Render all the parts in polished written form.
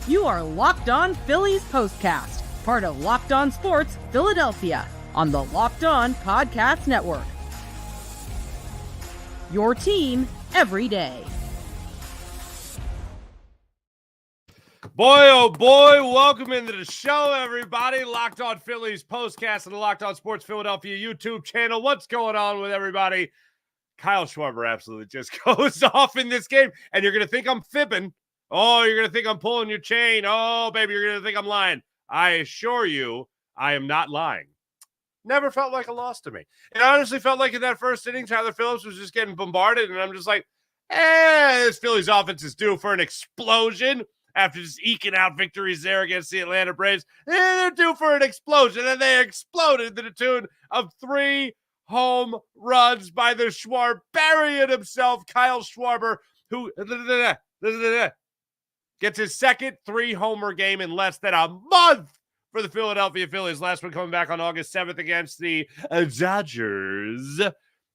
You are Locked On Phillies Postcast, part of Locked On Sports Philadelphia, on the Locked On Podcast Network. Your team every day. Boy, oh boy, welcome into the show, everybody. Locked On Phillies Postcast and the Locked On Sports Philadelphia YouTube channel. What's going on with everybody? Kyle Schwarber absolutely just goes off in this game, and you're going to think I'm fibbing. Oh, you're going to think I'm pulling your chain. Oh, baby, you're going to think I'm lying. I assure you, I am not lying. Never felt like a loss to me. It honestly felt like in that first inning, Tyler Phillips was just getting bombarded, and I'm just like, this Phillies offense is due for an explosion after just eking out victories there against the Atlanta Braves. They're due for an explosion, and they exploded to the tune of 3 home runs by the Schwarbarian himself, Kyle Schwarber, who gets his second 3-homer game in less than a month for the Philadelphia Phillies. Last one coming back on August 7th against the Dodgers.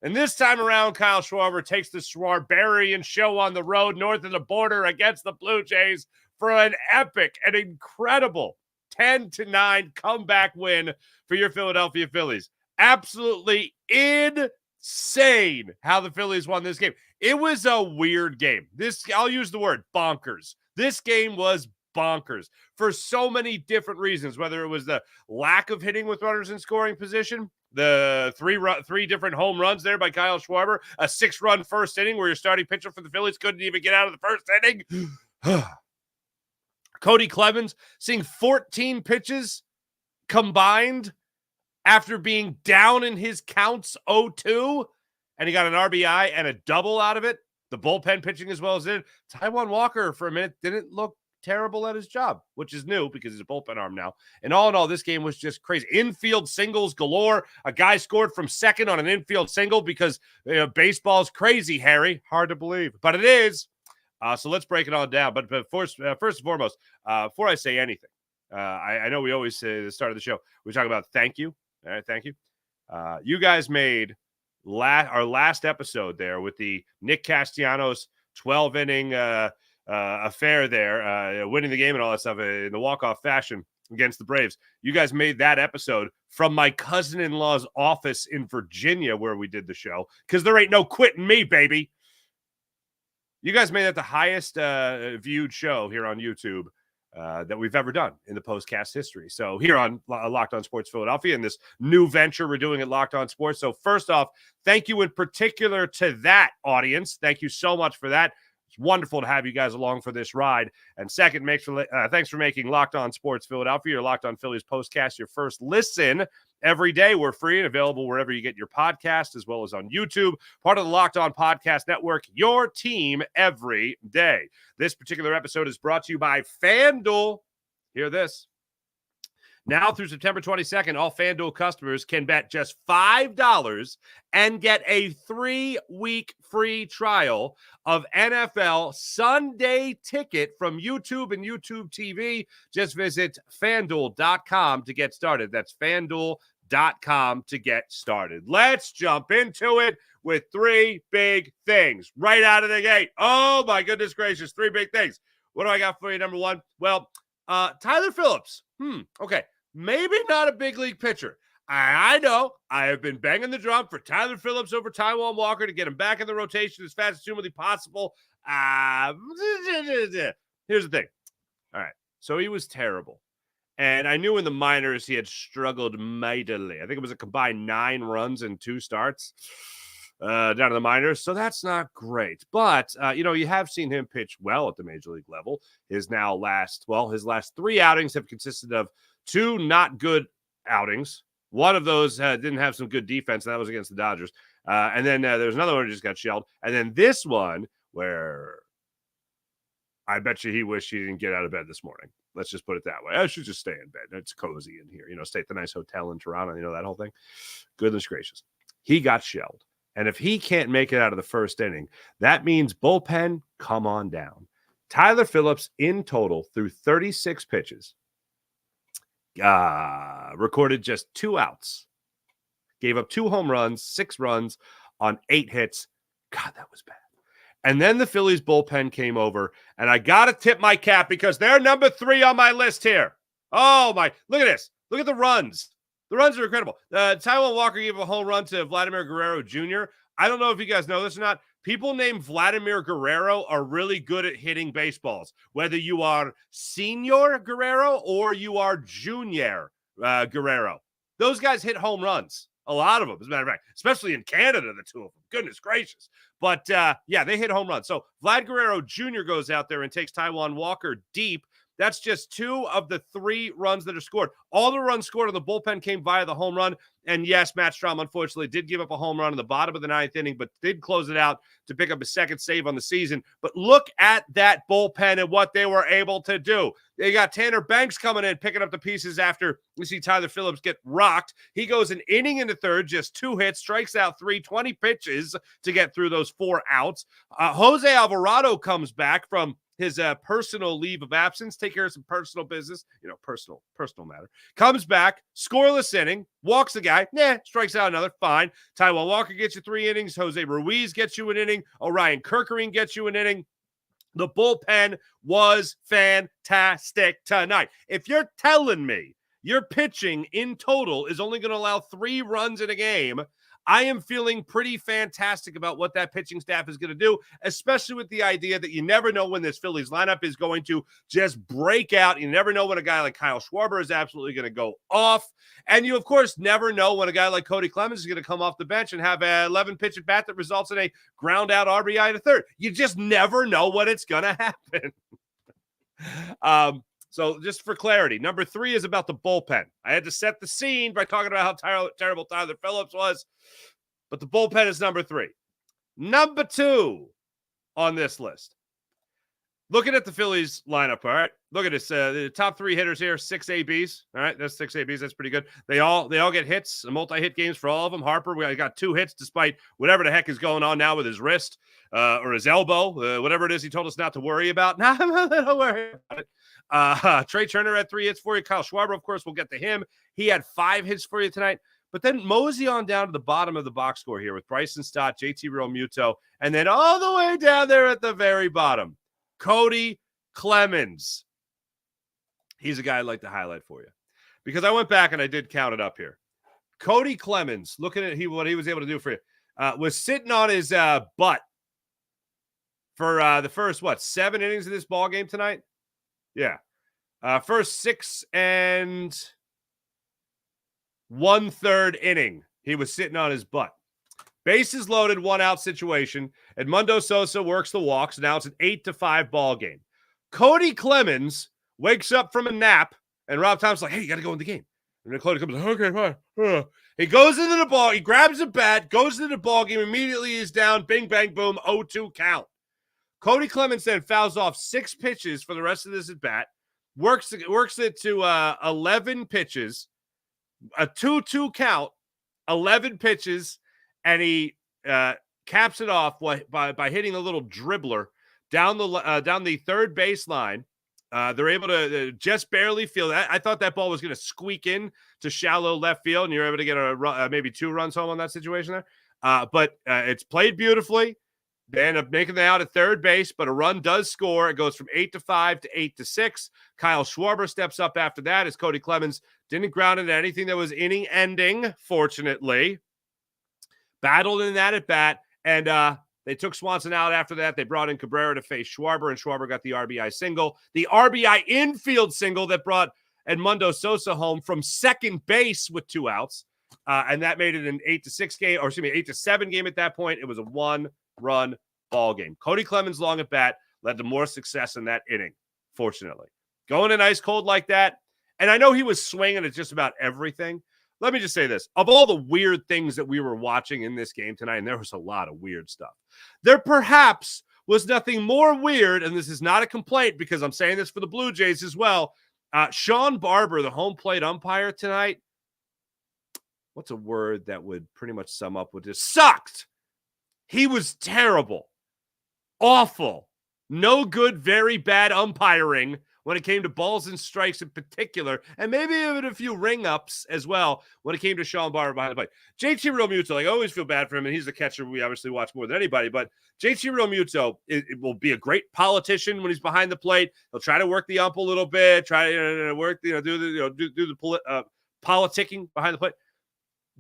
And this time around, Kyle Schwarber takes the Schwarbarian show on the road north of the border against the Blue Jays for an epic and incredible 10-9 comeback win for your Philadelphia Phillies. Absolutely insane how the Phillies won this game. It was a weird game. I'll use the word bonkers. This game was bonkers for so many different reasons, whether it was the lack of hitting with runners in scoring position, the three different home runs there by Kyle Schwarber, a 6-run first inning where your starting pitcher for the Phillies couldn't even get out of the first inning. Kody Clemens seeing 14 pitches combined after being down in his counts 0-2, and he got an RBI and a double out of it. The bullpen pitching as well as it. Taijuan Walker, for a minute, didn't look terrible at his job, which is new because he's a bullpen arm now. And all in all, this game was just crazy. Infield singles galore. A guy scored from second on an infield single because baseball's crazy, Harry. Hard to believe, but it is. So let's break it all down. But first and foremost, before I say anything, I know we always say at the start of the show, we talk about thank you. All right, thank you. You guys made our last episode there with the Nick Castellanos 12-inning affair there, winning the game and all that stuff in the walk-off fashion against the Braves. You guys made that episode from my cousin-in-law's office in Virginia where we did the show because there ain't no quitting me, baby. You guys made that the highest viewed show here on YouTube that we've ever done in the postcast history. So here on Locked On Sports Philadelphia and this new venture we're doing at Locked On Sports. So first off, thank you in particular to that audience. Thank you so much for that. It's wonderful to have you guys along for this ride. And second, thanks for making Locked On Sports Philadelphia, your Locked On Phillies postcast, your first listen every day. We're free and available wherever you get your podcast, as well as on YouTube, part of the Locked On Podcast Network, your team every day. This particular episode is brought to you by FanDuel. Hear this. Now through September 22nd, all FanDuel customers can bet just $5 and get a 3-week free trial of NFL Sunday Ticket from YouTube and YouTube TV. Just visit FanDuel.com to get started. That's FanDuel.com to get started. Let's jump into it with 3 big things right out of the gate. Oh, my goodness gracious, 3 big things. What do I got for you, number one? Well, Tyler Phillips. Okay. Maybe not a big league pitcher. I know I have been banging the drum for Tyler Phillips over Taijuan Walker to get him back in the rotation as fast as humanly possible. Here's the thing. All right. So he was terrible. And I knew in the minors he had struggled mightily. I think it was a combined 9 runs in 2 starts down in the minors. So that's not great. But, you have seen him pitch well at the major league level. His last 3 outings have consisted of 2 not good outings. One of those didn't have some good defense, and that was against the Dodgers. And then there was another one that just got shelled. And then this one where I bet you he wished he didn't get out of bed this morning. Let's just put it that way. I should just stay in bed. It's cozy in here. Stay at the nice hotel in Toronto. That whole thing. Goodness gracious. He got shelled. And if he can't make it out of the first inning, that means bullpen, come on down. Tyler Phillips in total through 36 pitches. Recorded just 2 outs, gave up 2 home runs, 6 runs on 8 hits. God, that was bad. And then the Phillies bullpen came over, and I got to tip my cap because they're number 3 on my list here. Oh, my. Look at this. Look at the runs. The runs are incredible. Taijuan Walker gave a home run to Vladimir Guerrero Jr. I don't know if you guys know this or not. People named Vladimir Guerrero are really good at hitting baseballs, whether you are Senior Guerrero or you are Junior Guerrero. Those guys hit home runs. A lot of them, as a matter of fact, especially in Canada, the two of them. Goodness gracious. But, yeah, they hit home runs. So Vlad Guerrero Jr. goes out there and takes Taijuan Walker deep. That's just 2 of the 3 runs that are scored. All the runs scored on the bullpen came via the home run. And yes, Matt Strahm, unfortunately, did give up a home run in the bottom of the 9th inning, but did close it out to pick up a second save on the season. But look at that bullpen and what they were able to do. They got Tanner Banks coming in, picking up the pieces after we see Tyler Phillips get rocked. He goes an inning in the 3rd, just 2 hits, strikes out 3, 20 pitches to get through those 4 outs. Jose Alvarado comes back from his personal leave of absence, take care of some personal business, personal matter. Comes back, scoreless inning, walks the guy, strikes out another, fine. Taijuan Walker gets you 3 innings. Jose Ruiz gets you an inning. Orion Kerkering gets you an inning. The bullpen was fantastic tonight. If you're telling me your pitching in total is only going to allow 3 runs in a game, I am feeling pretty fantastic about what that pitching staff is going to do, especially with the idea that you never know when this Phillies lineup is going to just break out. You never know when a guy like Kyle Schwarber is absolutely going to go off. And you, of course, never know when a guy like Kody Clemens is going to come off the bench and have an 11-pitch at bat that results in a ground-out RBI to 3rd. You just never know when it's going to happen. So just for clarity, number 3 is about the bullpen. I had to set the scene by talking about how terrible Tyler Phillips was, but the bullpen is number 3. Number 2 on this list. Looking at the Phillies lineup, all right? Look at this. The top 3 hitters here, 6 ABs. All right, that's 6 ABs. That's pretty good. They all get hits, multi-hit games for all of them. Harper, we got 2 hits despite whatever the heck is going on now with his wrist or his elbow, whatever it is he told us not to worry about. No, don't worry about it. Trey Turner had 3 hits for you. Kyle Schwarber, of course, we'll get to him. He had 5 hits for you tonight. But then mosey on down to the bottom of the box score here with Bryson Stott, JT Realmuto, and then all the way down there at the very bottom, Kody Clemens. He's a guy I'd like to highlight for you because I went back and I did count it up here. Kody Clemens, looking at what he was able to do for you, was sitting on his butt for the first, 7 innings of this ball game tonight? Yeah. First 6 1/3 inning, he was sitting on his butt. Bases loaded, 1-out situation. Edmundo Sosa works the walks. Now it's an 8-5 ball game. Kody Clemens wakes up from a nap, and Rob Thompson's like, hey, you got to go in the game. And then Kody Clemens, okay, fine. He goes into the ball. He grabs a bat, goes into the ball game. Immediately he's down. Bing, bang, boom, 0-2 count. Kody Clemens then fouls off 6 pitches for the rest of this at bat. Works it to 11 pitches, a 2-2 count, 11 pitches, and he caps it off by hitting a little dribbler down the third baseline. They're able to just barely field that. I thought that ball was going to squeak in to shallow left field, and you're able to get maybe 2 runs home on that situation there. But it's played beautifully. They end up making the out at third base, but a run does score. It goes from 8-5 to 8-6. Kyle Schwarber steps up after that as Kody Clemens didn't ground into anything that was inning ending, fortunately. Battled in that at bat, and they took Swanson out after that. They brought in Cabrera to face Schwarber, and Schwarber got the RBI single. The RBI infield single that brought Edmundo Sosa home from second base with 2 outs. And that made it an 8-6 game, or excuse me, 8-7 game at that point. It was a 1-run ball game. Kody Clemens long at bat led to more success in that inning, fortunately. Going in ice cold like that, and I know he was swinging at just about everything. Let me just say this. Of all the weird things that we were watching in this game tonight, and there was a lot of weird stuff, there perhaps was nothing more weird, and this is not a complaint because I'm saying this for the Blue Jays as well. Sean Barber, the home plate umpire tonight, what's a word that would pretty much sum up with this? Sucked. He was terrible. Awful. No good, very bad umpiring when it came to balls and strikes in particular, and maybe even a few ring-ups as well when it came to Sean Barber behind the plate. JT Realmuto, like, I always feel bad for him, and he's the catcher we obviously watch more than anybody, but JT Realmuto it will be a great politician when he's behind the plate. He'll try to work the ump a little bit, try to work, do the politicking behind the plate.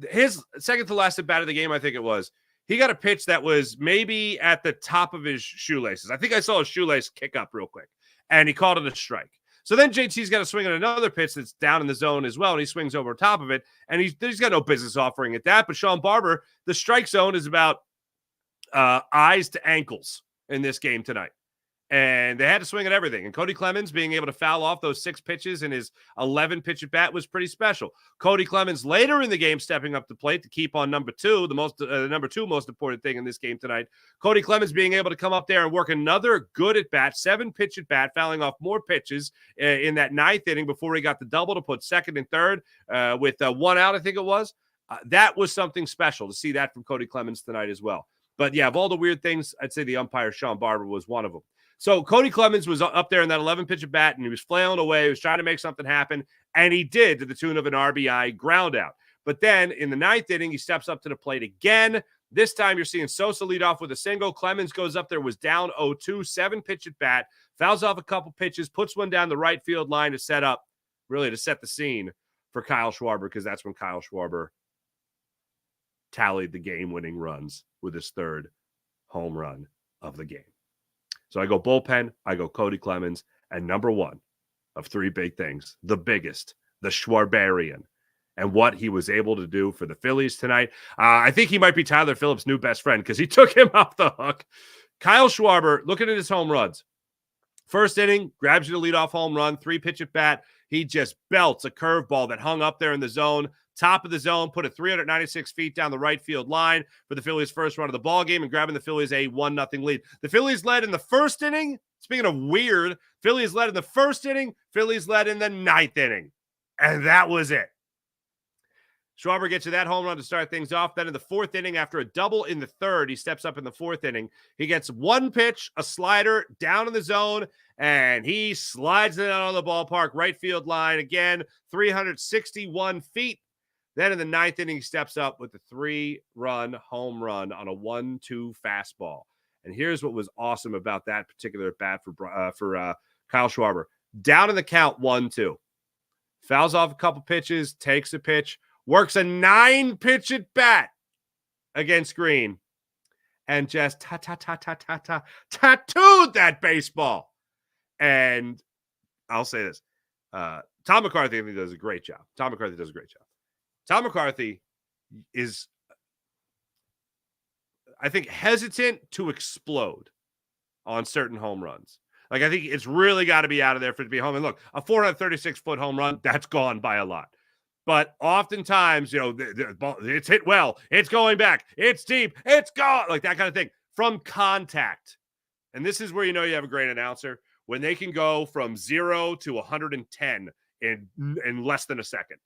His second to last at bat of the game, I think it was, he got a pitch that was maybe at the top of his shoelaces. I think I saw his shoelace kick up real quick, and he called it a strike. So then JT's got to swing on another pitch that's down in the zone as well, and he swings over top of it, and he's got no business offering at that. But Sean Barber, the strike zone is about eyes to ankles in this game tonight. And they had to swing at everything. And Kody Clemens being able to foul off those 6 pitches in his 11-pitch at bat was pretty special. Kody Clemens later in the game stepping up the plate to keep on number 2, the number 2 most important thing in this game tonight. Kody Clemens being able to come up there and work another good at bat, 7-pitch at bat, fouling off more pitches in that 9th inning before he got the double to put second and third with 1 out, I think it was. That was something special to see that from Kody Clemens tonight as well. But yeah, of all the weird things, I'd say the umpire, Sean Barber, was one of them. So Kody Clemens was up there in that 11-pitch at bat, and he was flailing away. He was trying to make something happen, and he did to the tune of an RBI ground out. But then in the 9th inning, he steps up to the plate again. This time you're seeing Sosa lead off with a single. Clemens goes up there, was down 0-2, 7-pitch at bat, fouls off a couple pitches, puts one down the right field line to set the scene for Kyle Schwarber, because that's when Kyle Schwarber tallied the game-winning runs with his 3rd home run of the game. So I go bullpen, I go Kody Clemens, and number 1 of 3 big things, the biggest, the Schwarberian, and what he was able to do for the Phillies tonight. I think he might be Tyler Phillips' new best friend, because he took him off the hook. Kyle Schwarber, looking at his home runs. First inning, grabs you the leadoff home run, 3-pitch at bat. He just belts a curveball that hung up there in the zone. Top of the zone, put it 396 feet down the right field line for the Phillies' first run of the ball game and grabbing the Phillies a 1-0 lead. The Phillies led in the first inning. Speaking of weird, Phillies led in the first inning. Phillies led in the 9th inning. And that was it. Schwarber gets you that home run to start things off. Then in the 4th inning, after a double in the 3rd, he steps up in the 4th inning. He gets 1 pitch, a slider, down in the zone, and he slides it out on the ballpark, right field line. Again, 361 feet. Then in the 9th inning, he steps up with the 3-run home run on a 1-2 fastball. And here's what was awesome about that particular bat for Kyle Schwarber. Down in the count, 1-2. Fouls off a couple pitches, takes a pitch, works a 9-pitch at bat against Green, and just tattooed that baseball. And I'll say this. Tom McCarthy, I think, does a great job. Tom McCarthy is, I think, hesitant to explode on certain home runs. Like, I think it's really got to be out of there for it to be home. And look, a 436-foot home run, that's gone by a lot. But oftentimes, it's hit well, it's going back, it's deep, it's gone, like that kind of thing, from contact. And this is where you know you have a great announcer, when they can go from 0 to 110 in less than a second.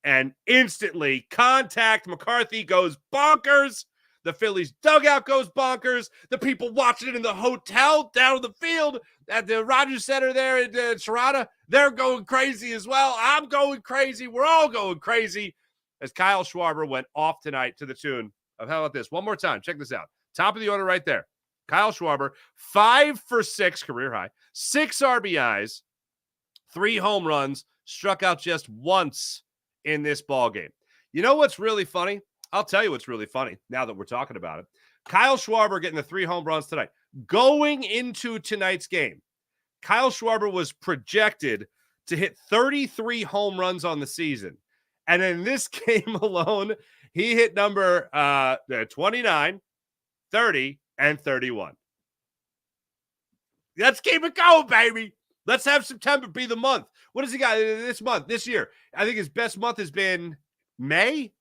And instantly, contact, McCarthy goes bonkers. The Phillies dugout goes bonkers. The people watching it in the hotel down on the field at the Rogers Center there in Toronto, they're going crazy as well. I'm going crazy. We're all going crazy as Kyle Schwarber went off tonight to the tune of, how about this? One more time. Check this out. Top of the order right there. Kyle Schwarber, 5 for 6, career high, 6 RBIs, 3 home runs, struck out just once in this ball game. You know what's really funny? I'll tell you what's really funny now that we're talking about it. Kyle Schwarber getting the 3 home runs tonight. Going into tonight's game, Kyle Schwarber was projected to hit 33 home runs on the season. And in this game alone, he hit number 29, 30, and 31. Let's keep it going, baby. Let's have September be the month. What has he got this year? I think his best month has been May.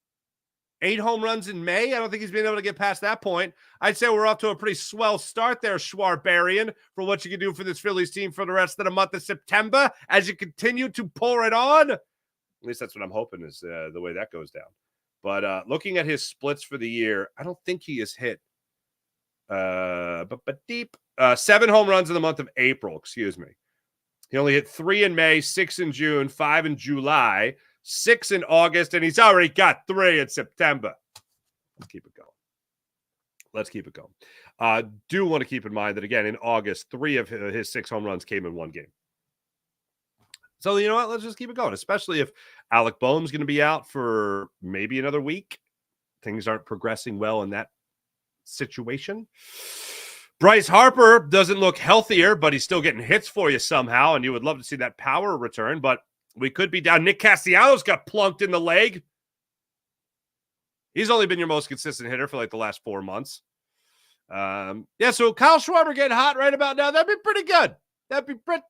8 home runs in May. I don't think he's been able to get past that point. I'd say we're off to a pretty swell start there, Schwarberian, for what you can do for this Phillies team for the rest of the month of September as you continue to pour it on. At least that's what I'm hoping is the way that goes down. But looking at his splits for the year, I don't think he has hit 7 home runs in the month of April, excuse me. He only hit 3 in May, 6 in June, 5 in July, 6 in August, and he's already got 3 in September. Let's keep it going. Do want to keep in mind that, again, in August, 3 of his 6 home runs came in one game. So, you know what? Let's just keep it going, especially if Alec Boehm's going to be out for maybe another week. Things aren't progressing well in that situation. Bryce Harper doesn't look healthier, but he's still getting hits for you somehow, and you would love to see that power return, but we could be down. Nick Castellanos got plunked in the leg. He's only been your most consistent hitter for like the last 4 months. So Kyle Schwarber getting hot right about now. That'd be pretty good. That'd be pretty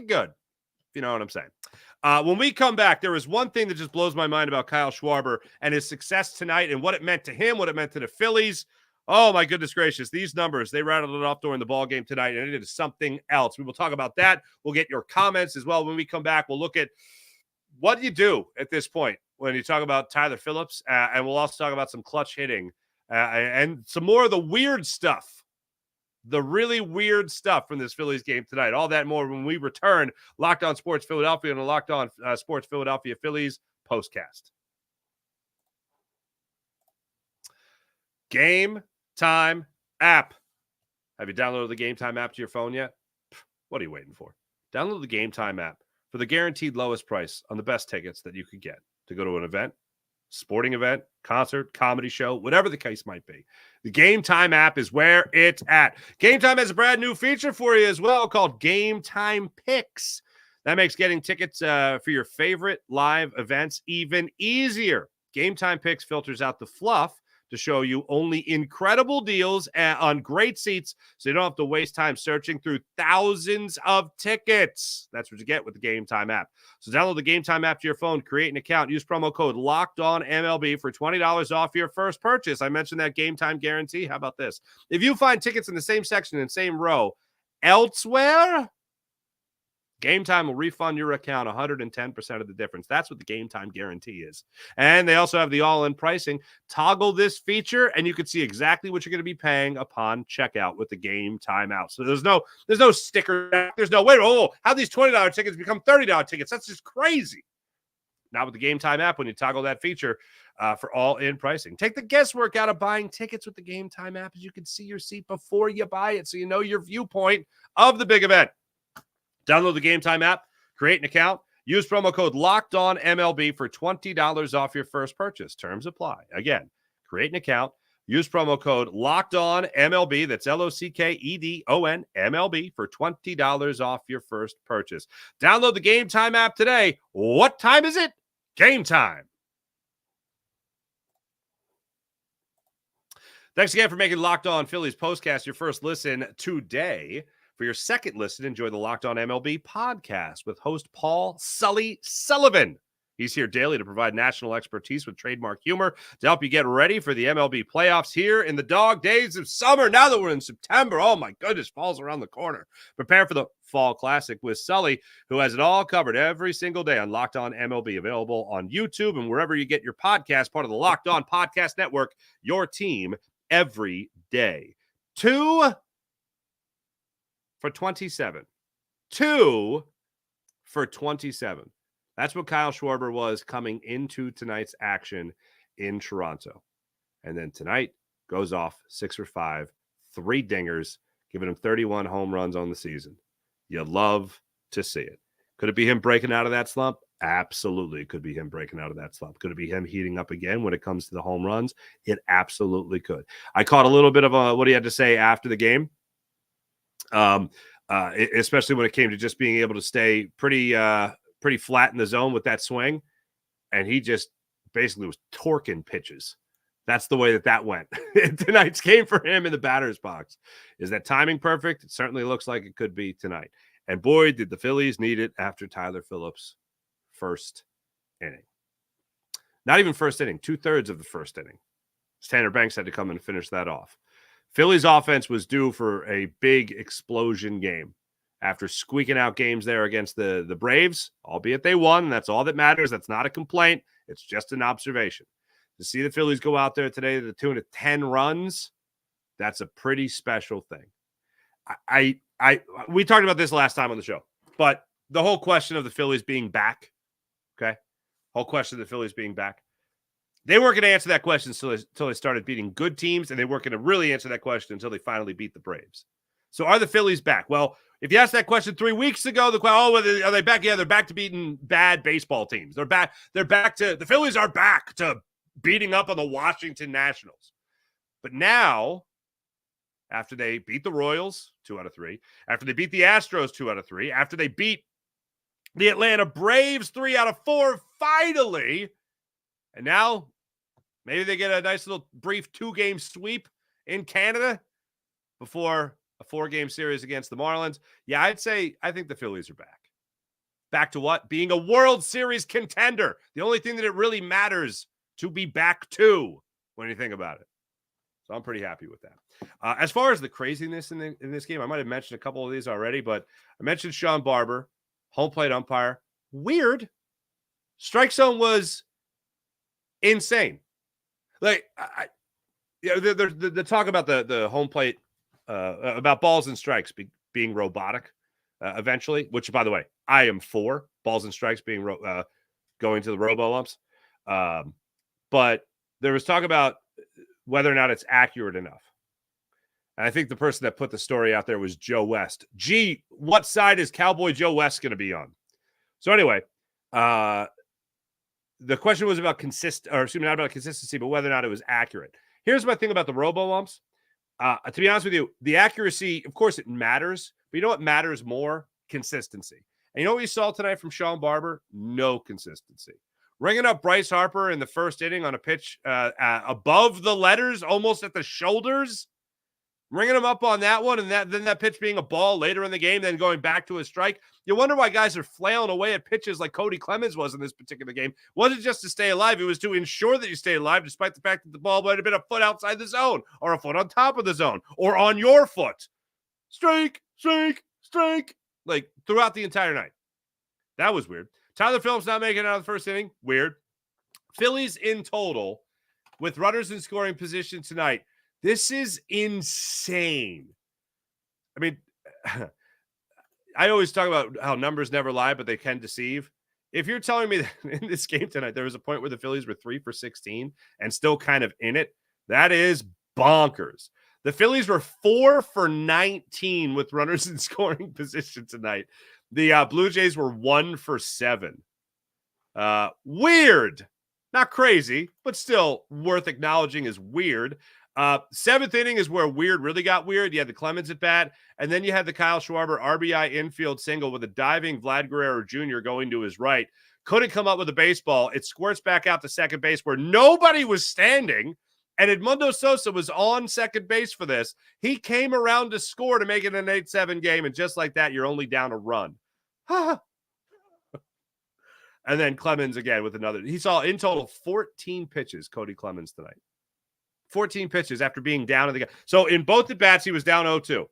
good, if you know what I'm saying. When we come back, there is one thing that just blows my mind about Kyle Schwarber and his success tonight and what it meant to him, what it meant to the Phillies. Oh, my goodness gracious. These numbers, they rattled it off during the ball game tonight, and it is something else. We will talk about that. We'll get your comments as well. When we come back, we'll look at what do you do at this point when you talk about Tyler Phillips, and we'll also talk about some clutch hitting and some more of the weird stuff, the really weird stuff from this Phillies game tonight. All that more when we return. Locked On Sports Philadelphia and the Locked On Sports Philadelphia Phillies postcast. Game Time app. Have you downloaded the Game Time app to your phone yet? What are you waiting for? Download the Game Time app for the guaranteed lowest price on the best tickets that you could get to go to an event, sporting event, concert, comedy show, whatever the case might be. The Game Time app is where it's at. Game Time has a brand new feature for you as well called Game Time Picks. That makes getting tickets for your favorite live events even easier. Game Time Picks filters out the fluff to show you only incredible deals on great seats, so you don't have to waste time searching through thousands of tickets. That's what you get with the Game Time app. So download the Game Time app to your phone, create an account, use promo code LOCKEDONMLB for $20 off your first purchase. I mentioned that Game Time guarantee. How about this? If you find tickets in the same section and same row elsewhere, Game Time will refund your account 110% of the difference. That's what the Game Time guarantee is. And they also have the all-in pricing. Toggle this feature, and you can see exactly what you're going to be paying upon checkout with the Game Time out. So there's no sticker. There's no, wait, how these $20 tickets become $30 tickets? That's just crazy. Now with the Game Time app, when you toggle that feature for all-in pricing. Take the guesswork out of buying tickets with the Game Time app, as you can see your seat before you buy it, so you know your viewpoint of the big event. Download the Game Time app, create an account, use promo code LOCKEDONMLB for $20 off your first purchase. Terms apply. Again, create an account, use promo code LOCKEDONMLB, that's LOCKEDONMLB for $20 off your first purchase. Download the Game Time app today. What time is it? Game time. Thanks again for making Locked On Phillies postcast your first listen today. For your second listen, enjoy the Locked On MLB podcast with host Paul Sully Sullivan. He's here daily to provide national expertise with trademark humor to help you get ready for the MLB playoffs here in the dog days of summer. Now that we're in September, oh my goodness, fall's around the corner. Prepare for the Fall Classic with Sully, who has it all covered every single day on Locked On MLB, available on YouTube and wherever you get your podcast, part of the Locked On Podcast Network, your team every day. 2 for 27. 2 for 27. That's what Kyle Schwarber was coming into tonight's action in Toronto. And then tonight goes off 6 for 5, 3 dingers, giving him 31 home runs on the season. You love to see it. Could it be him breaking out of that slump? Absolutely. It could be him breaking out of that slump. Could it be him heating up again when it comes to the home runs? It absolutely could. I caught a little bit of what he had to say after the game. Especially when it came to just being able to stay pretty flat in the zone with that swing. And he just basically was torquing pitches. That's the way that went. Tonight's game for him in the batter's box. Is that timing perfect? It certainly looks like it could be tonight. And boy, did the Phillies need it after Tyler Phillips' first inning. Not even first inning, 2/3 of the first inning. Tanner Banks had to come and finish that off. Phillies offense was due for a big explosion game after squeaking out games there against the Braves, albeit they won. That's all that matters. That's not a complaint. It's just an observation. To see the Phillies go out there today to the tune of 10 runs, that's a pretty special thing. we talked about this last time on the show, but the whole question of the Phillies being back, okay? Whole question of the Phillies being back. They weren't going to answer that question until they started beating good teams, and they weren't going to really answer that question until they finally beat the Braves. So are the Phillies back? Well, if you asked that question 3 weeks ago, are they back? Yeah, they're back to beating bad baseball teams. The Phillies are back to beating up on the Washington Nationals. But now, after they beat the Royals 2 out of 3, after they beat the Astros 2 out of 3, after they beat the Atlanta Braves 3 out of 4, finally, and now maybe they get a nice little brief 2-game sweep in Canada before a 4-game series against the Marlins. Yeah, I think the Phillies are back. Back to what? Being a World Series contender. The only thing that it really matters to be back to when you think about it. So I'm pretty happy with that. As far as the craziness in this game, I might have mentioned a couple of these already, but I mentioned Sean Barber, home plate umpire. Weird. Strike zone was insane. Like, the talk about the home plate, about balls and strikes being robotic eventually, which, by the way, I am for balls and strikes being going to the robo-umps. But there was talk about whether or not it's accurate enough. And I think the person that put the story out there was Joe West. Gee, what side is Cowboy Joe West going to be on? So anyway, the question was about not about consistency, but whether or not it was accurate. Here's my thing about the robo-umps. To be honest with you, the accuracy, of course, it matters. But you know what matters more? Consistency. And you know what we saw tonight from Sean Barber? No consistency. Ringing up Bryce Harper in the first inning on a pitch above the letters, almost at the shoulders. Ringing him up on that one, and then that pitch being a ball later in the game, then going back to a strike. You wonder why guys are flailing away at pitches like Kody Clemens was in this particular game. It wasn't just to stay alive. It was to ensure that you stay alive, despite the fact that the ball might have been a foot outside the zone or a foot on top of the zone or on your foot. Strike, strike, strike, like throughout the entire night. That was weird. Tyler Phillips not making it out of the first inning. Weird. Phillies in total with runners in scoring position tonight. This is insane. I mean, I always talk about how numbers never lie, but they can deceive. If you're telling me that in this game tonight, there was a point where the Phillies were 3 for 16 and still kind of in it, that is bonkers. The Phillies were 4 for 19 with runners in scoring position tonight. The Blue Jays were 1 for 7. Weird. Not crazy, but still worth acknowledging is weird. 7th inning is where weird really got weird. You had the Clemens at bat, and then you had the Kyle Schwarber RBI infield single with a diving Vlad Guerrero Jr. going to his right. Couldn't come up with a baseball. It squirts back out to second base where nobody was standing, and Edmundo Sosa was on second base for this. He came around to score to make it an 8-7 game, and just like that, you're only down a run. And then Clemens again with another. He saw in total 14 pitches, Kody Clemens tonight. 14 pitches after being down in the game. So in both at bats, he was down 0-2.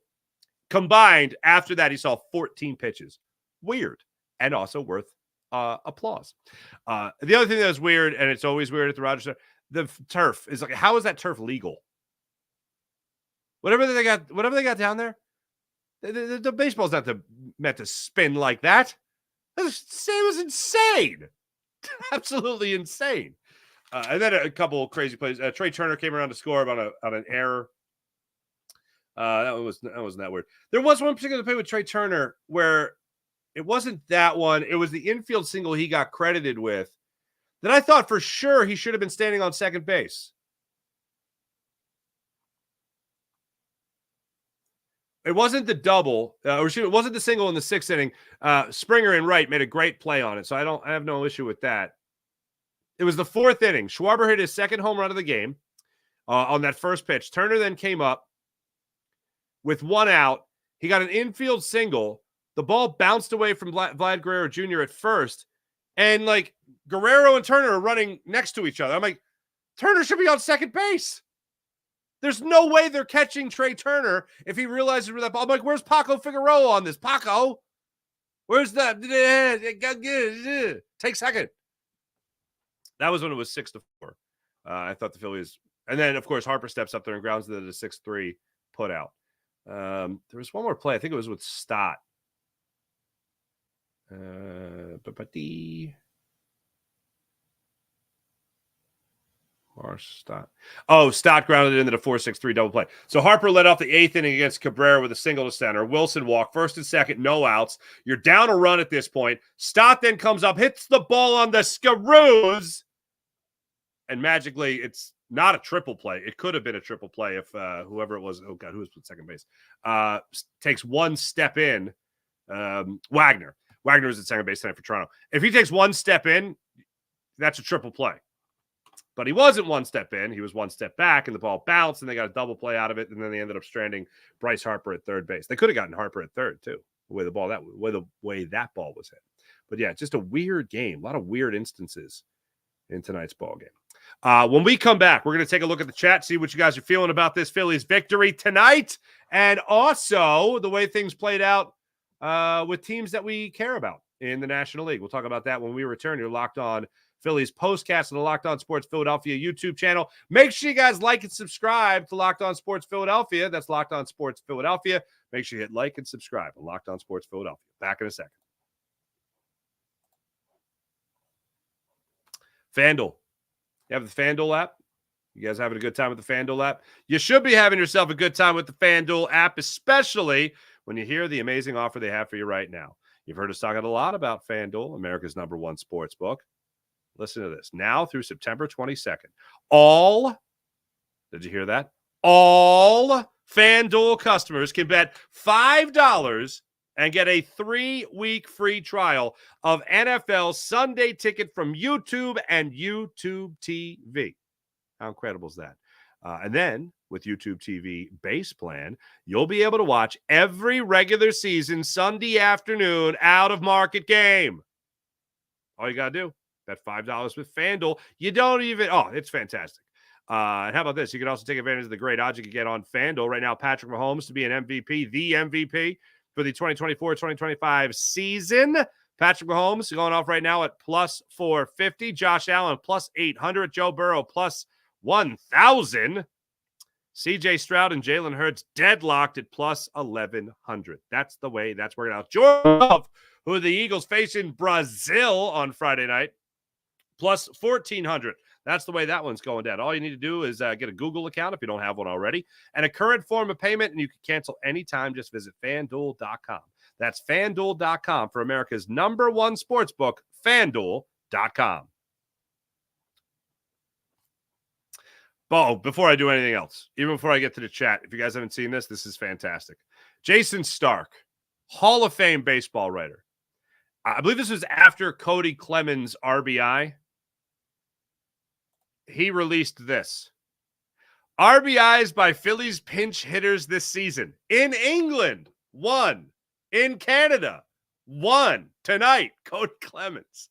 Combined, after that, he saw 14 pitches. Weird. And also worth applause. The other thing that was weird, and it's always weird at the Rogers Center, the turf is like, how is that turf legal? Whatever they got down there, the baseball's not meant to spin like that. It was insane. Absolutely insane. And then a couple of crazy plays. Trey Turner came around to score on an error. That wasn't that weird. There was one particular play with Trey Turner where it wasn't that one. It was the infield single he got credited with that I thought for sure he should have been standing on second base. It wasn't the double, it wasn't the single in the 6th inning. Springer and Wright made a great play on it, so I have no issue with that. It was the 4th inning. Schwarber hit his second home run of the game on that first pitch. Turner then came up with 1 out. He got an infield single. The ball bounced away from Vlad Guerrero Jr. at first, and like Guerrero and Turner are running next to each other. I'm like, Turner should be on second base. There's no way they're catching Trey Turner if he realizes where that ball. I'm like, where's Paco Figueroa on this? Paco, where's that? Take second. That was when it was 6-4. I thought the Phillies, and then of course Harper steps up there and grounds to the 6-3 put out. There was one more play. I think it was with Stott. Stott. Oh, Stott grounded into the 4-6-3 double play. So Harper led off the 8th inning against Cabrera with a single to center. Wilson walked first and second, no outs. You're down a run at this point. Stott then comes up, hits the ball on the Scaroos, and magically it's not a triple play. It could have been a triple play if whoever it was, oh God, who was at second base, takes one step in. Wagner is at second base tonight for Toronto. If he takes one step in, that's a triple play. But he wasn't one step in. He was one step back, and the ball bounced, and they got a double play out of it, and then they ended up stranding Bryce Harper at third base. They could have gotten Harper at third, too, the way that ball was hit. But, yeah, just a weird game. A lot of weird instances in tonight's ball game. When we come back, we're going to take a look at the chat, see what you guys are feeling about this Phillies victory tonight, and also the way things played out with teams that we care about in the National League. We'll talk about that when we return. You're locked on Phillies postcast on the Locked On Sports Philadelphia YouTube channel. Make sure you guys like and subscribe to Locked On Sports Philadelphia. That's Locked On Sports Philadelphia. Make sure you hit like and subscribe on Locked On Sports Philadelphia. Back in a second. FanDuel. You have the FanDuel app? You guys having a good time with the FanDuel app? You should be having yourself a good time with the FanDuel app, especially when you hear the amazing offer they have for you right now. You've heard us talking a lot about FanDuel, America's #1 sports book. Listen to this. Now through September 22nd, did you hear that? All FanDuel customers can bet $5 and get a 3-week free trial of NFL Sunday Ticket from YouTube and YouTube TV. How incredible is that? And then with YouTube TV base plan, you'll be able to watch every regular season Sunday afternoon out-of-market game. All you got to do. Bet $5 with FanDuel. You don't even, it's fantastic. And how about this? You can also take advantage of the great odds you can get on FanDuel. Right now, Patrick Mahomes to be an MVP, the MVP for the 2024-2025 season. Patrick Mahomes going off right now at plus 450. Josh Allen plus 800. Joe Burrow plus 1,000. CJ Stroud and Jalen Hurts deadlocked at plus 1,100. That's the way that's working out. Jordan Love, who the Eagles face in Brazil on Friday night, plus 1,400. That's the way that one's going down. All you need to do is get a Google account if you don't have one already, and a current form of payment, and you can cancel anytime. Just visit FanDuel.com. That's FanDuel.com for America's #1 sportsbook, FanDuel.com. Oh, before I do anything else, even before I get to the chat, if you guys haven't seen this, this is fantastic. Jason Stark, Hall of Fame baseball writer. I believe this was after Kody Clemens' RBI. He released this. RBIs by Phillies pinch hitters this season. In England, 1. In Canada, 1. Tonight, Kody Clemens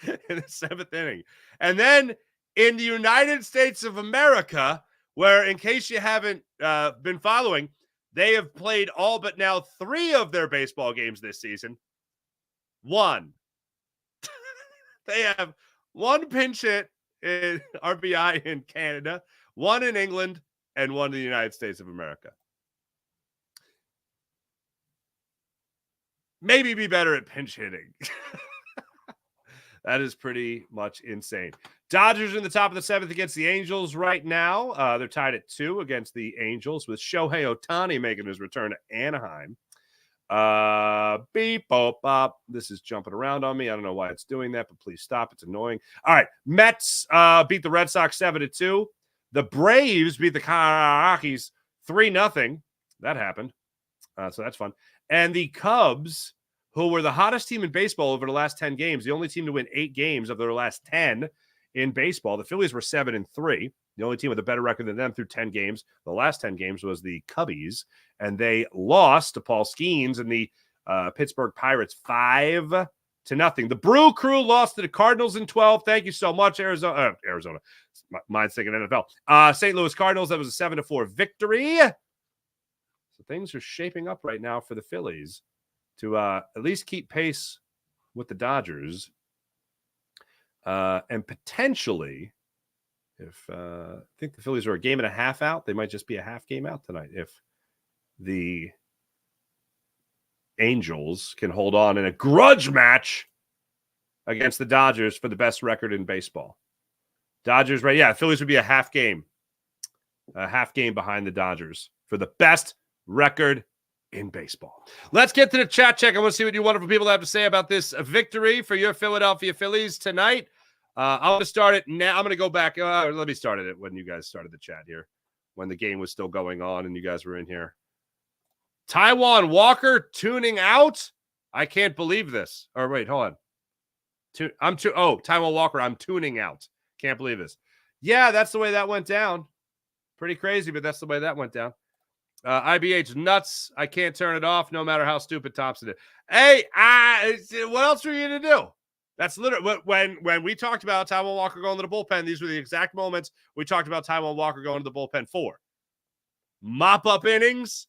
in the 7th inning. And then in the United States of America, where, in case you haven't been following, they have played all but now 3 of their baseball games this season. 1. They have 1 pinch hit in RBI in Canada, 1 in England, and 1 in the United States of America. Maybe be better at pinch hitting. That is pretty much insane. Dodgers in the top of the 7th against the Angels right now. They're tied at 2 against the Angels with Shohei Ohtani making his return to Anaheim. Beep, bop, bop. This is jumping around on me. I don't know why it's doing that, but please stop. It's annoying. All right. Mets beat the Red Sox 7-2. The Braves beat the Rockies 3-0. That happened. So that's fun. And the Cubs, who were the hottest team in baseball over the last 10 games, the only team to win 8 games of their last 10 in baseball. The Phillies were 7-3. The only team with a better record than them through 10 games. The last 10 games was the Cubbies, and they lost to Paul Skeens and the Pittsburgh Pirates 5-0. The Brew Crew lost to the Cardinals in 12. Thank you so much, Arizona. Mine's thinking NFL. St. Louis Cardinals, that was a 7-4 victory. So things are shaping up right now for the Phillies to at least keep pace with the Dodgers. And potentially, if I think the Phillies are a game and a half out, they might just be a half game out tonight if the Angels can hold on in a grudge match against the Dodgers for the best record in baseball. Dodgers, right? Yeah, Phillies would be a half game behind the Dodgers for the best record in baseball. Let's get to the chat check. I want to see what you wonderful people have to say about this victory for your Philadelphia Phillies tonight. I'm going to start it now. I'm going to go back. Let me start it when you guys started the chat here, when the game was still going on and you guys were in here. Taijuan Walker tuning out? I can't believe this. Or wait, hold on. Taijuan Walker, I'm tuning out. Can't believe this. Yeah, that's the way that went down. Pretty crazy, but that's the way that went down. IBH nuts. I can't turn it off no matter how stupid Thompson is. Hey, what else were you going to do? That's literally when we talked about Taijuan Walker going to the bullpen, these were the exact moments we talked about Taijuan Walker going to the bullpen for. Mop-up innings.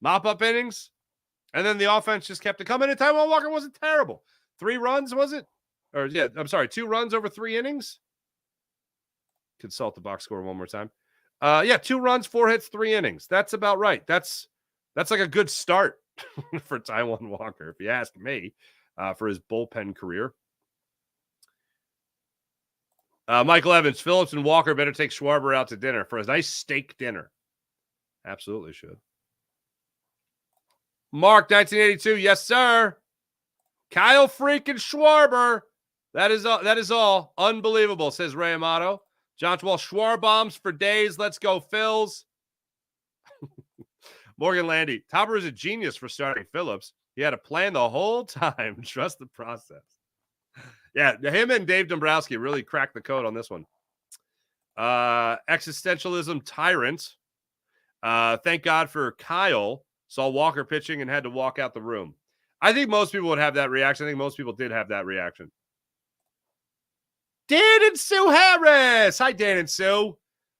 And then the offense just kept it coming, and Taijuan Walker wasn't terrible. 3 runs, was it? Or, yeah, I'm sorry, 2 runs over 3 innings. Consult the box score one more time. 2 runs, 4 hits, 3 innings. That's about right. That's like a good start for Taijuan Walker, if you ask me, for his bullpen career. Michael Evans, Phillips and Walker better take Schwarber out to dinner for a nice steak dinner. Absolutely should. Mark, 1982, yes, sir. Kyle freaking Schwarber. That is all. Unbelievable, says Ray Amato. John Wall, Schwarber bombs for days. Let's go, Phils. Morgan Landy, Topper is a genius for starting Phillips. He had a plan the whole time. Trust the process. Yeah, him and Dave Dombrowski really cracked the code on this one. Existentialism tyrant. Thank God for Kyle. Saw Walker pitching and had to walk out the room. I think most people would have that reaction. I think most people did have that reaction. Dan and Sue Harris. Hi, Dan and Sue.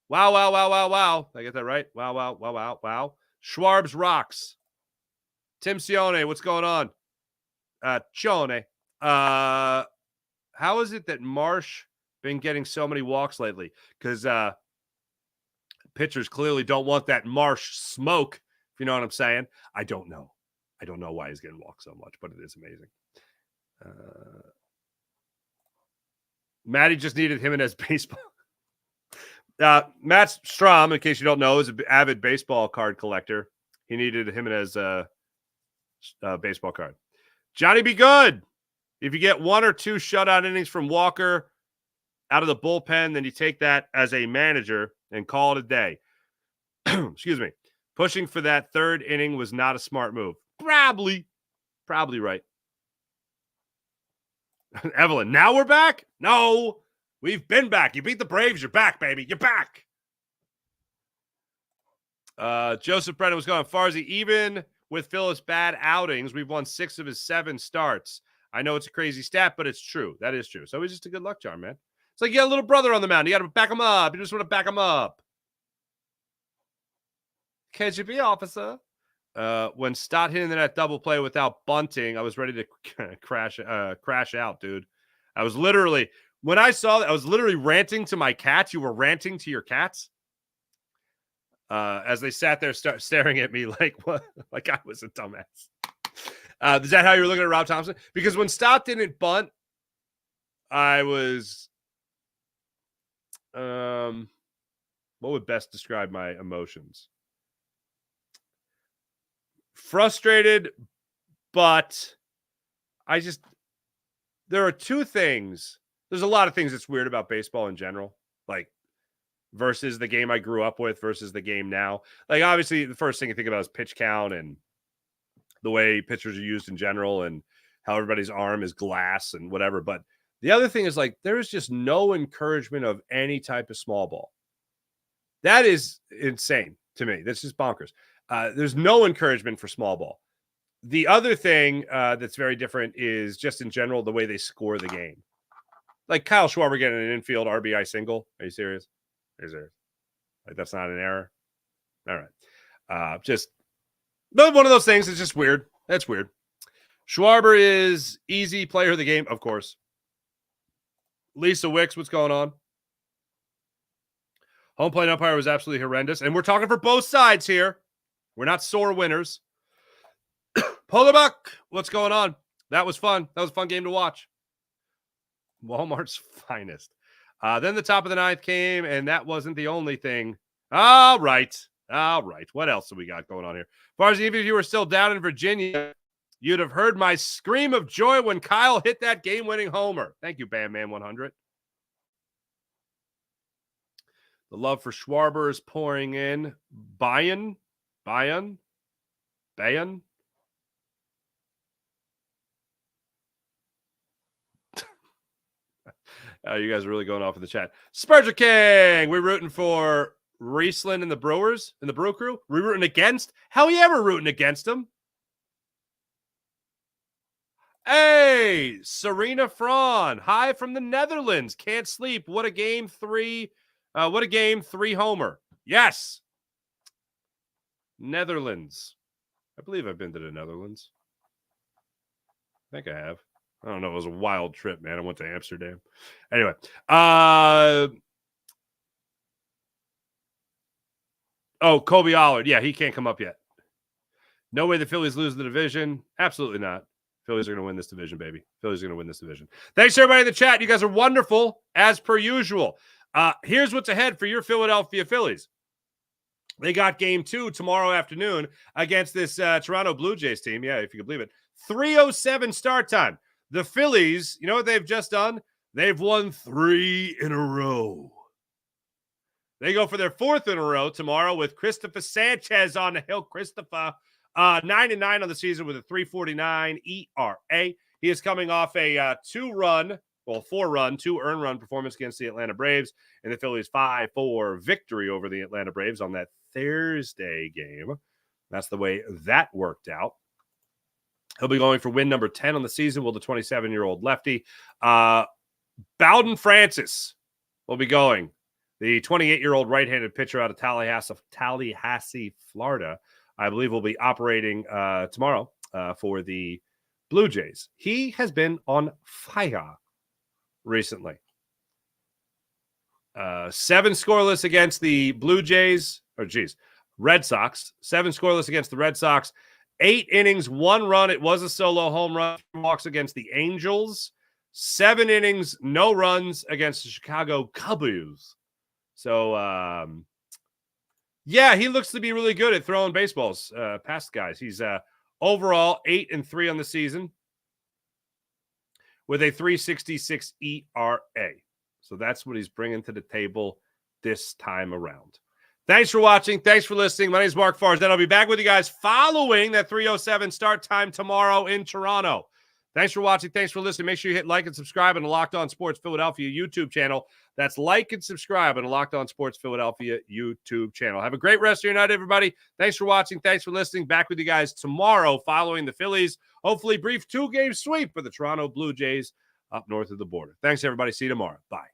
Wow, wow, wow, wow, wow. Did I get that right? Wow, wow, wow, wow, wow. Schwarb's rocks. Tim Cione, what's going on? Cione. How is it that Marsh been getting so many walks lately? Because pitchers clearly don't want that Marsh smoke, if you know what I'm saying. I don't know. I don't know why he's getting walked so much, but it is amazing. Matty just needed Jimenez baseball. Matt Strom, in case you don't know, is an avid baseball card collector. He needed Jimenez baseball card. Johnny be good. If you get 1 or 2 shutout innings from Walker out of the bullpen, then you take that as a manager and call it a day. Excuse me. Pushing for that 3rd inning was not a smart move. Probably right. Evelyn, now we're back? No, we've been back. You beat the Braves. You're back, baby. You're back. Joseph Brennan was going, Farzy, even with Phillips' bad outings, we've won 6 of his 7 starts. I know it's a crazy stat, but it's true. That is true. So it's just a good luck charm, man. It's like you got a little brother on the mound. You got to back him up. You just want to back him up. KGB officer. When Stott hit into that double play without bunting, I was ready to crash out, dude. I was literally, when I saw that, I was literally ranting to my cats. You were ranting to your cats? As they sat there staring at me like what? Like I was a dumbass. Is that how you were looking at Rob Thompson? Because when Stott didn't bunt, I was, what would best describe my emotions? Frustrated, but there are 2 things. There's a lot of things that's weird about baseball in general, like versus the game I grew up with versus the game now. Like obviously the first thing you think about is pitch count and the way pitchers are used in general and how everybody's arm is glass and whatever. But the other thing is like, there's just no encouragement of any type of small ball. That is insane to me. That's just bonkers. There's no encouragement for small ball. The other thing that's very different is just in general, the way they score the game. Like Kyle Schwarber getting an infield RBI single. Are you serious? Are you serious? Like that's not an error. All right. Just one of those things is just weird. That's weird. Schwarber is easy player of the game, of course. Lisa Wicks, what's going on? Home plate umpire was absolutely horrendous. And we're talking for both sides here. We're not sore winners. Polar Buck, what's going on? That was fun. That was a fun game to watch. Walmart's finest. Then the top of the ninth came, and that wasn't the only thing. All right. What else do we got going on here? As far as even if you were still down in Virginia, you'd have heard my scream of joy when Kyle hit that game-winning homer. Thank you, Bandman100. The love for Schwarber is pouring in. Bayan. You guys are really going off in the chat. Spurgeon King, we're rooting for Riesland and the Brewers and the Brew Crew. We're rooting against. Hell yeah, we're rooting against them. Hey, Serena Fraun, hi from the Netherlands. Can't sleep. What a game 3. What a game 3 homer. Yes. Netherlands. I believe I've been to the Netherlands. I think I have. I don't know. It was a wild trip, man. I went to Amsterdam. Anyway. Kobe Allard. Yeah, he can't come up yet. No way the Phillies lose the division. Absolutely not. Phillies are going to win this division, baby. Phillies are going to win this division. Thanks, everybody in the chat. You guys are wonderful, as per usual. Here's what's ahead for your Philadelphia Phillies. They got game 2 tomorrow afternoon against this Toronto Blue Jays team. Yeah, if you can believe it. 3:07 start time. The Phillies, you know what they've just done? They've won 3 in a row. They go for their 4th in a row tomorrow with Christopher Sanchez on the hill. Christopher, 9-9 on the season with a 3.49 ERA. He is coming off a 4-run, 2 earned run performance against the Atlanta Braves in the Phillies' 5-4 victory over the Atlanta Braves on that Thursday game. That's the way that worked out. He'll be going for win number 10 on the season. Will the 27-year-old lefty. Bowden Francis will be going. The 28-year-old right-handed pitcher out of Tallahassee, Florida, I believe will be operating tomorrow for the Blue Jays. He has been on fire recently. 7 scoreless against the Red Sox. 7 scoreless against the Red Sox. 8 innings, 1 run. It was a solo home run. Walks against the Angels. 7 innings, no runs against the Chicago Cubs. So, yeah, he looks to be really good at throwing baseballs past guys. He's overall 8-3 on the season with a 3.66 ERA. So that's what he's bringing to the table this time around. Thanks for watching. Thanks for listening. My name is Mark Farzan. I'll be back with you guys following that 3:07 start time tomorrow in Toronto. Thanks for watching. Thanks for listening. Make sure you hit like and subscribe on the Locked On Sports Philadelphia YouTube channel. That's like and subscribe on the Locked On Sports Philadelphia YouTube channel. Have a great rest of your night, everybody. Thanks for watching. Thanks for listening. Back with you guys tomorrow following the Phillies. Hopefully brief 2-game sweep for the Toronto Blue Jays up north of the border. Thanks, everybody. See you tomorrow. Bye.